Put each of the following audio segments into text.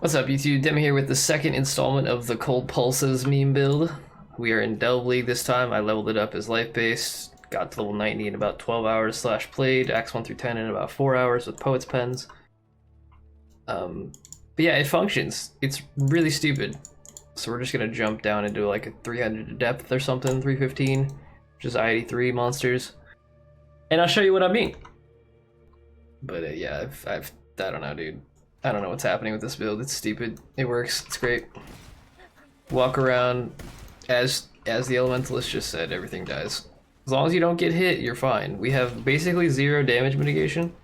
What's up, YouTube? Demi here with the second installment of the Cold Pulses meme build. We are in Delve League this time. I leveled it up as life-based, got to level 90 in about 12 hours slash played, Acts 1 through 10 in about 4 hours with Poet's Pens. But yeah, it functions. It's really stupid. So we're just gonna jump down into like a 300 depth or something, 315, just I-83 monsters. And I'll show you what I mean. But yeah, I don't know, dude. I don't know what's happening with this build. It's stupid. It works. It's great. Walk around as the Elementalist just said, everything dies. As long as you don't get hit, you're fine. We have basically 0 damage mitigation.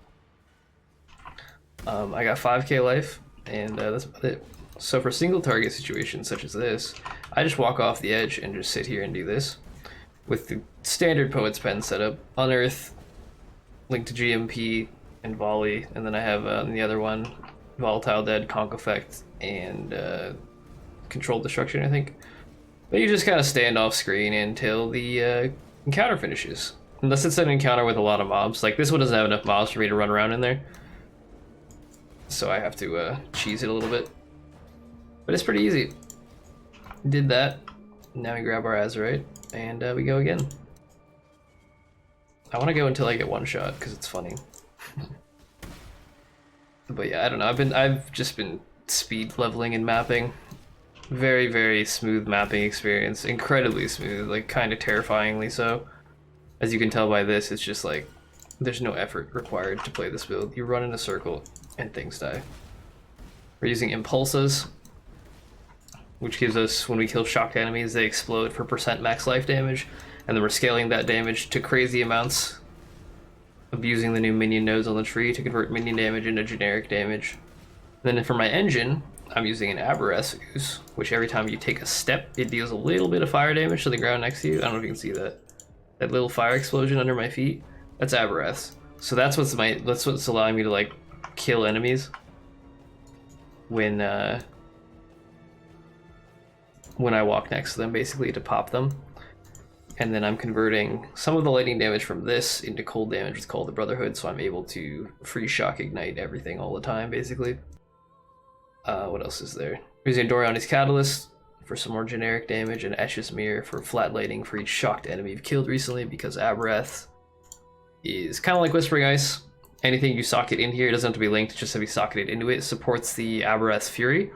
I got 5k life, and that's about it. So for single target situations such as this, I just walk off the edge and just sit here and do this. With the standard Poet's Pen setup, Unearth, Link to GMP, and Volley, and then I have the other one, Volatile Dead, Conk Effect, and Controlled Destruction, I think. But you just kind of stand off screen until the encounter finishes. Unless it's an encounter with a lot of mobs. Like, this one doesn't have enough mobs for me to run around in there. So I have to cheese it a little bit. But it's pretty easy. Did that. Now we grab our Azerite, and we go again. I want to go until I get one shot, because it's funny. But yeah, I don't know. I've just been speed leveling and mapping. Very, very smooth mapping experience. Incredibly smooth, like kind of terrifyingly so. As you can tell by this, it's just like there's no effort required to play this build. You run in a circle and things die. We're using Impulses, which gives us, when we kill shocked enemies, they explode for % max life damage, and then we're scaling that damage to crazy amounts, abusing the new minion nodes on the tree to convert minion damage into generic damage. And then for my engine, I'm using an Abberath ooze, which every time you take a step, it deals a little bit of fire damage to the ground next to you. I don't know if you can see that. That little fire explosion under my feet, that's Abberath. So that's what's allowing me to like kill enemies when I walk next to them, basically to pop them. And then I'm converting some of the lightning damage from this into cold damage with Call the Brotherhood, so I'm able to free shock ignite everything all the time, basically. What else is there? We're using Doriani's Catalyst for some more generic damage, and Esh's Mirror for flat lighting for each shocked enemy you've killed recently, because Abberath is kind of like Whispering Ice. Anything you socket in here, it doesn't have to be linked, just have you socketed into it. It supports the Abberath's Fury.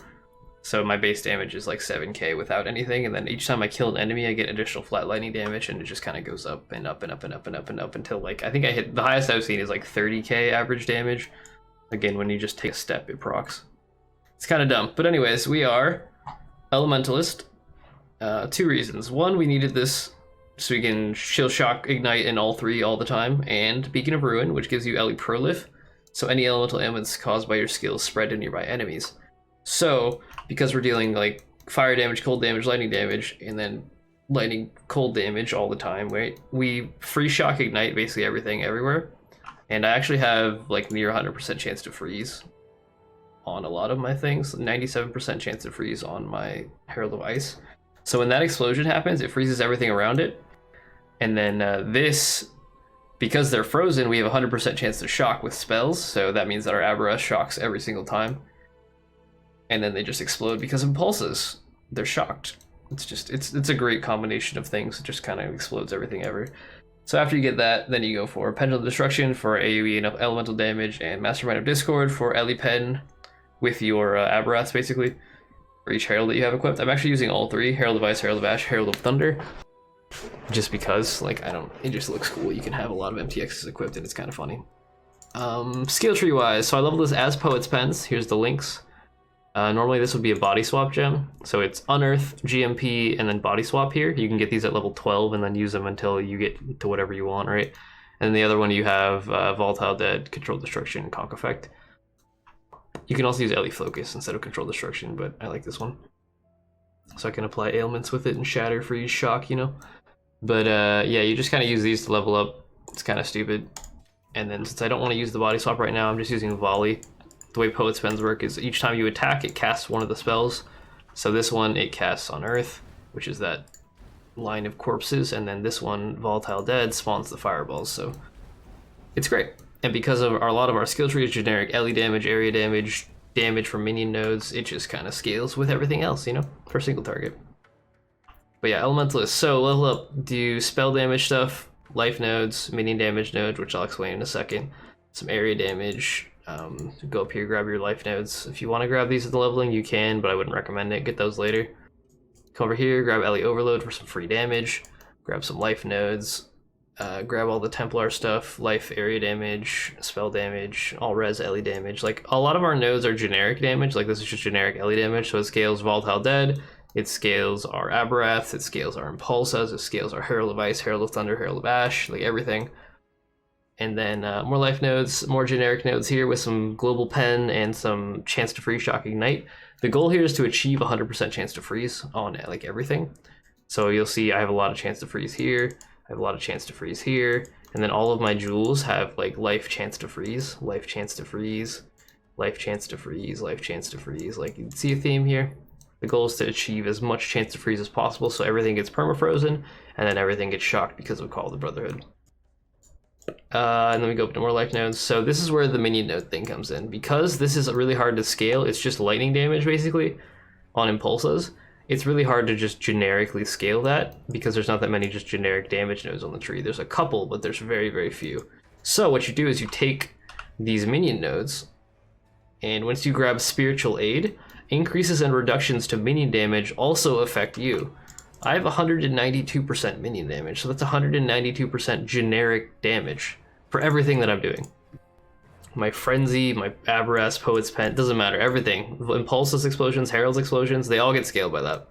So my base damage is like 7k without anything, and then each time I kill an enemy I get additional flat lightning damage, and it just kind of goes up and up and up and up and up and up until, like, I think I hit, the highest I've seen is like 30k average damage. Again, when you just take a step, it procs. It's kind of dumb. But anyways, we are Elementalist. 2 reasons. One, we needed this so we can Chill Shock Ignite in all 3 all the time, and Beacon of Ruin, which gives you Ele Prolif, so any elemental ailments caused by your skills spread to nearby enemies. So, because we're dealing like fire damage, cold damage, lightning damage, and then lightning, cold damage all the time, right? We free shock ignite basically everything everywhere. And I actually have like near 100% chance to freeze on a lot of my things. 97% chance to freeze on my Herald of Ice. So when that explosion happens, it freezes everything around it. And then this, because they're frozen, we have 100% chance to shock with spells. So that means that our Abberath shocks every single time. And then they just explode because of Impulses. They're shocked. It's just, it's a great combination of things. It just kind of explodes everything ever. So after you get that, then you go for Pendulum Destruction for AoE and elemental damage, and Mastermind of Discord for Ele Pen with your Abberaths, basically, for each Herald that you have equipped. I'm actually using all 3, Herald of Ice, Herald of Ash, Herald of Thunder, just because, like, it just looks cool. You can have a lot of MTXs equipped, and it's kind of funny. Skill tree wise, so I leveled this as Poet's Pens. Here's the links. Normally this would be a body swap gem, so it's Unearth, GMP, and then body swap here. You can get these at level 12 and then use them until you get to whatever you want, right? And then the other one you have Volatile Dead, Controlled Destruction, Conk Effect. You can also use Ele Focus instead of Controlled Destruction, but I like this one. So I can apply ailments with it and shatter for each shock, you know? But yeah, you just kind of use these to level up. It's kind of stupid. And then since I don't want to use the body swap right now, I'm just using Volley. The way Poet's Pens work is each time you attack, it casts one of the spells. So this one, it casts on Earth, which is that line of corpses, and then this one, Volatile Dead, spawns the fireballs. So it's great. And because of a lot of our skill tree is generic Ele damage, area damage, damage from minion nodes, it just kind of scales with everything else, you know, for a single target. But yeah, Elementalist. So level up, do spell damage stuff, life nodes, minion damage nodes, which I'll explain in a second. Some area damage. Go up here, grab your life nodes. If you want to grab these at the leveling, you can, but I wouldn't recommend it. Get those later. Come over here, grab Ellie Overload for some free damage. Grab some life nodes. Grab all the Templar stuff, life, area damage, spell damage, all res Ellie damage. Like, a lot of our nodes are generic damage, like this is just generic Ellie damage, so it scales Volatile Dead, it scales our Abberath, it scales our Impulsas, it scales our Herald of Ice, Herald of Thunder, Herald of Ash, like everything. And then more life nodes, more generic nodes here with some Global Pen and some chance to freeze shock ignite. The goal here is to achieve 100% chance to freeze on like everything. So you'll see I have a lot of chance to freeze here, I have a lot of chance to freeze here, and then all of my jewels have like life chance to freeze, life chance to freeze, life chance to freeze, life chance to freeze. Like, you can see a theme here. The goal is to achieve as much chance to freeze as possible, so everything gets permafrozen, and then everything gets shocked because of Call of the Brotherhood. And then we go up to more life nodes. So this is where the minion node thing comes in. Because this is really hard to scale, it's just lightning damage basically on Impulsas. It's really hard to just generically scale that because there's not that many just generic damage nodes on the tree. There's a couple, but there's very, very few. So what you do is you take these minion nodes, and once you grab Spiritual Aid, increases and reductions to minion damage also affect you. I have 192% minion damage, so that's 192% generic damage for everything that I'm doing. My Frenzy, my Abberath, Poet's Pen, doesn't matter, everything. Impulsus explosions, Herald's explosions, they all get scaled by that,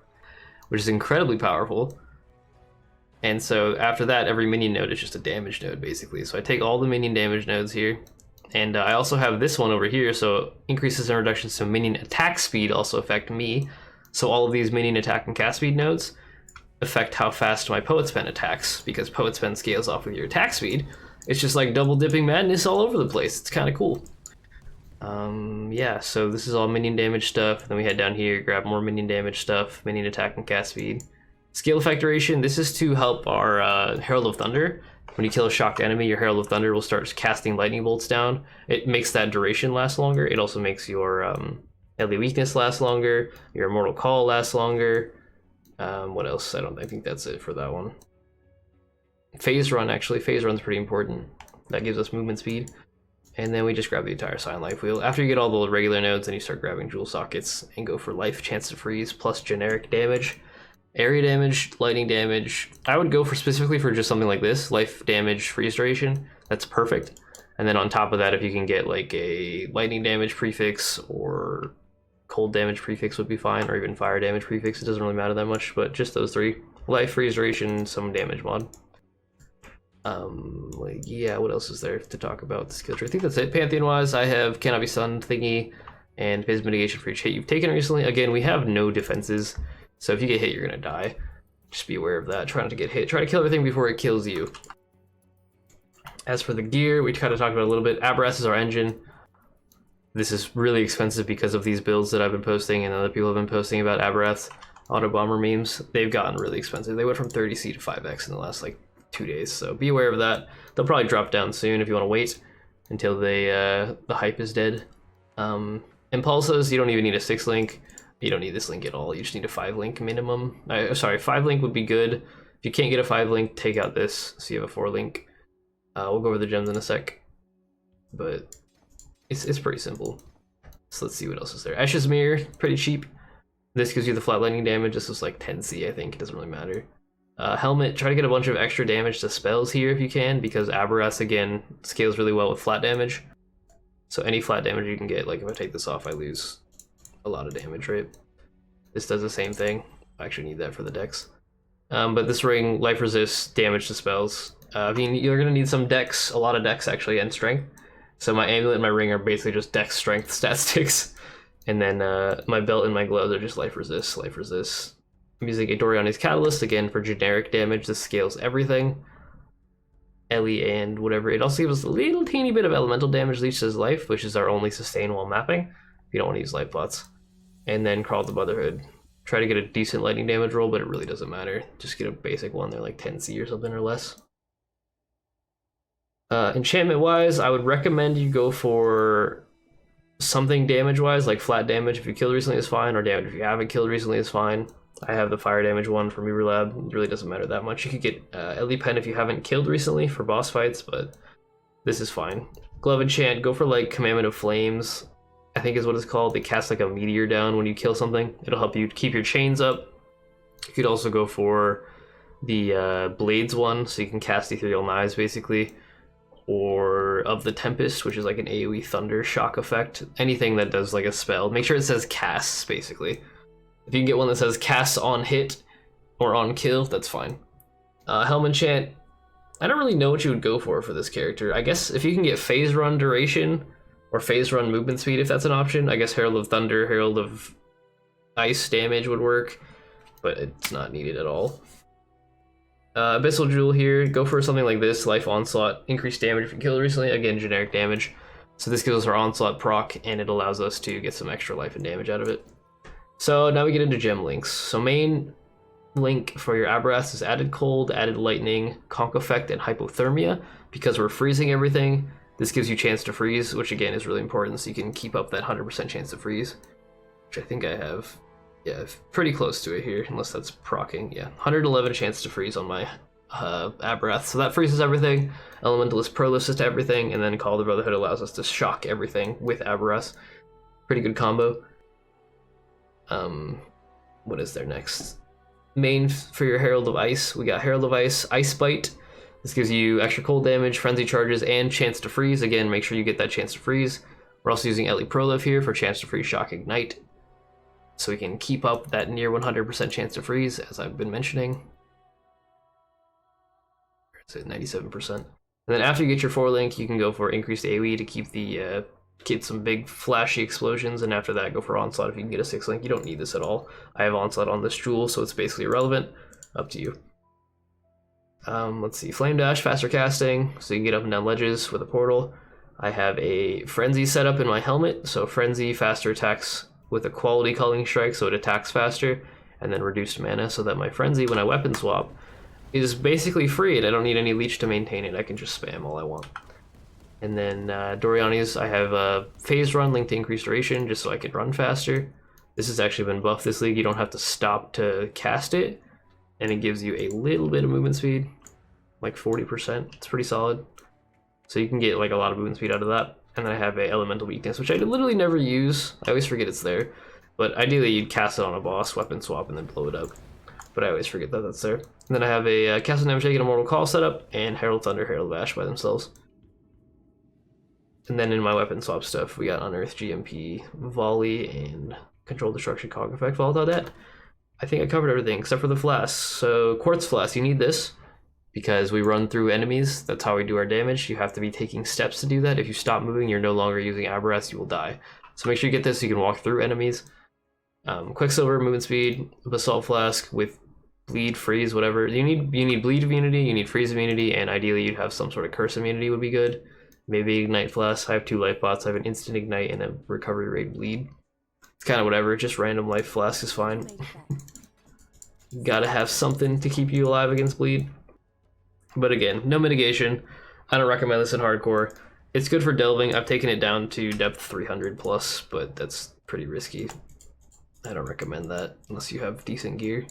which is incredibly powerful. And so after that, every minion node is just a damage node, basically. So I take all the minion damage nodes here, and I also have this one over here, so increases and reductions to minion attack speed also affect me. So all of these minion attack and cast speed nodes affect how fast my Poet's Pen attacks, because Poet's Pen scales off with your attack speed. It's just like double dipping madness all over the place. It's kind of cool. Yeah, so this is all minion damage stuff. Then we head down here, grab more minion damage stuff, minion attack and cast speed. Scale effect duration, this is to help our Herald of Thunder. When you kill a shocked enemy, your Herald of Thunder will start casting lightning bolts down. It makes that duration last longer. It also makes your Ellie Weakness last longer, your Immortal Call last longer. What else? I think that's it for that one. Phase Run, actually. Phase Run's pretty important. That gives us movement speed. And then we just grab the entire Silent Life Wheel. After you get all the regular nodes, then you start grabbing Jewel Sockets and go for life, chance to freeze, plus generic damage. Area damage, lightning damage. I would go for specifically for just something like this. Life damage, freeze duration. That's perfect. And then on top of that, if you can get like a lightning damage prefix or cold damage prefix would be fine, or even fire damage prefix. It doesn't really matter that much, but just those three. Life, freeze duration, some damage mod. Yeah, what else is there to talk about the skill tree? I think that's it. Pantheon wise, I have Cannot Be Stunned thingy and phase mitigation for each hit you've taken recently. Again, we have no defenses, so if you get hit, you're gonna die. Just be aware of that. Try not to get hit. Try to kill everything before it kills you. As for the gear, we kind of talked about a little bit. Abberath is our engine. This is really expensive because of these builds that I've been posting and other people have been posting about Abberath auto bomber memes. They've gotten really expensive. They went from 30C to 5X in the last like 2 days, so be aware of that. They'll probably drop down soon if you want to wait until they the hype is dead. Impulsas, you don't even need a 6-link. You don't need this link at all. You just need a 5-link minimum. Sorry, 5-link would be good. If you can't get a 5-link, take out this so you have a 4-link. We'll go over the gems in a sec, but it's pretty simple. So let's see what else is there. Ash's Mirror, pretty cheap. This gives you the flat lightning damage. This is like 10C, I think. It doesn't really matter. Helmet, try to get a bunch of extra damage to spells here if you can, because Abberath, again, scales really well with flat damage. So any flat damage you can get, like if I take this off, I lose a lot of damage, right? This does the same thing. I actually need that for the dex. But this ring, life resists damage to spells. I mean, you're going to need some dex, a lot of dex actually, and strength. So my amulet and my ring are basically just dex strength stat sticks. And then my belt and my gloves are just life resist, life resist. I'm using a Doriani's Catalyst, again, for generic damage. This scales everything. Ellie and whatever. It also gives us a little teeny bit of elemental damage leech to his life, which is our only sustain while mapping. If you don't want to use life pots. And then Call of the Brotherhood. Try to get a decent lightning damage roll, but it really doesn't matter. Just get a basic one. They're like 10C or something or less. Enchantment-wise, I would recommend you go for something damage-wise, like flat damage if you killed recently is fine, or damage if you haven't killed recently is fine. I have the fire damage one from Uber Lab. It really doesn't matter that much. You could get Ellie Pen if you haven't killed recently for boss fights, but this is fine. Glove enchant, go for like Commandment of Flames, I think is what it's called. They cast like a meteor down when you kill something. It'll help you keep your chains up. You could also go for the Blades one, so you can cast Ethereal Knives basically. Or of the Tempest, which is like an AoE thunder shock effect. Anything that does like a spell. Make sure it says casts, basically. If you can get one that says casts on hit or on kill, that's fine. Helm enchant, I don't really know what you would go for this character. I guess if you can get phase run duration or phase run movement speed, if that's an option. I guess Herald of Thunder, Herald of Ice damage would work, but it's not needed at all. Abyssal Jewel here, go for something like this, Life Onslaught, increased damage if you killed recently, again generic damage. So this gives us our Onslaught proc, and it allows us to get some extra life and damage out of it. So now we get into gem links. So main link for your Abberath is added cold, added lightning, conk effect, and hypothermia. Because we're freezing everything, this gives you chance to freeze, which again is really important, so you can keep up that 100% chance to freeze, which I think I have. Yeah, pretty close to it here, unless that's proccing. Yeah, 111 chance to freeze on my Abberath. So that freezes everything. Elementalist prolifts to everything, and then Call of the Brotherhood allows us to shock everything with Abberath. Pretty good combo. What is there next? Main for your Herald of Ice, we got Herald of Ice, Ice Bite. This gives you extra cold damage, frenzy charges, and chance to freeze. Again, make sure you get that chance to freeze. We're also using Ellie Proliv here for chance to freeze, shock, ignite. So we can keep up that near 100% chance to freeze, as I've been mentioning. It's at 97%. And then after you get your 4-link, you can go for increased AoE to keep the get some big flashy explosions, and after that go for Onslaught if you can get a 6-link. You don't need this at all. I have Onslaught on this jewel, so it's basically irrelevant. Up to you. Let's see, Flame Dash, faster casting, so you can get up and down ledges with a portal. I have a Frenzy set up in my helmet, so Frenzy, faster attacks with a quality Culling Strike, so it attacks faster, and then reduced mana, so that my Frenzy, when I weapon swap, is basically free, and I don't need any leech to maintain it. I can just spam all I want. And then Doriani's, I have a phase run linked to increased duration, just so I can run faster. This has actually been buffed this league. You don't have to stop to cast it, and it gives you a little bit of movement speed, like 40%. It's pretty solid. So you can get like a lot of movement speed out of that. And then I have a Elemental Weakness, which I literally never use. I always forget it's there. But ideally you'd cast it on a boss, weapon swap, and then blow it up. But I always forget that that's there. And then I have a Cast of Never Taken Immortal Call setup, and Herald Thunder, Herald Ash by themselves. And then in my weapon swap stuff, we got Unearth, GMP, Volley, and Control Destruction, Cog Effect, Volatile. I think I covered everything except for the flasks. So Quartz Flask, you need this because we run through enemies. That's how we do our damage. You have to be taking steps to do that. If you stop moving, you're no longer using Abberath, you will die. So make sure you get this so you can walk through enemies. Quicksilver, movement speed, Basalt Flask with bleed, freeze, whatever. You need bleed immunity, you need freeze immunity, and ideally you'd have some sort of curse immunity would be good. Maybe Ignite Flask. I have 2 life bots. I have an instant ignite and a recovery rate bleed. It's kind of whatever, just random life flask is fine. Gotta have something to keep you alive against bleed. But again, no mitigation. I don't recommend this in hardcore. It's good for delving. I've taken it down to depth 300 plus, but that's pretty risky. I don't recommend that unless you have decent gear.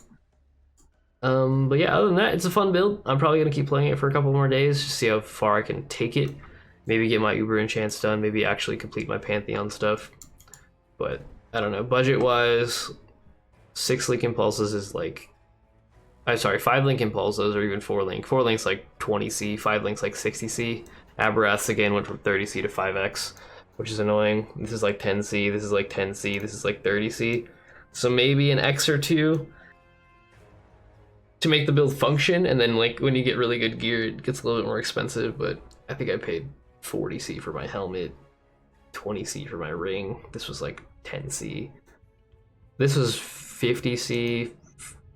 But yeah, other than that, it's a fun build. I'm probably gonna keep playing it for a couple more days, just see how far I can take it. Maybe get my Uber enchants done, maybe actually complete my Pantheon stuff. But I don't know, budget-wise, 6 Link Impulses is like... I'm sorry, 5 Link Impulses or even 4 Link. 4 Link's like 20C, 5 Link's like 60C. Abberath's again went from 30C to 5X, which is annoying. This is like 10C, this is like 10C, this is like 30C. So maybe an X or 2 to make the build function, and then like when you get really good gear, it gets a little bit more expensive, but I think I paid 40C for my helmet, 20C for my ring. This was like 10C. This was 50C,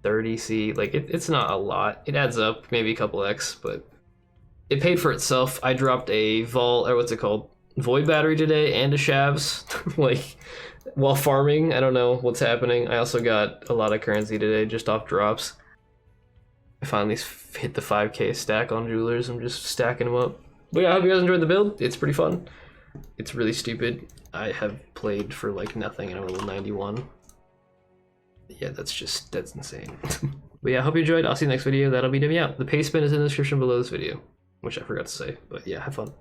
30C. Like it's not a lot. It adds up, maybe a couple X, but it paid for itself. I dropped a Void Battery today and a Shavs, like while farming. I don't know what's happening. I also got a lot of currency today just off drops. I finally hit the 5K stack on Jewelers. I'm just stacking them up. But yeah, I hope you guys enjoyed the build. It's pretty fun. It's really stupid. I have played for like nothing and I'm level 91. Yeah, that's insane. But yeah, I hope you enjoyed. I'll see you next video. That'll be Demi out. The pay spin is in the description below this video, which I forgot to say, but yeah, have fun.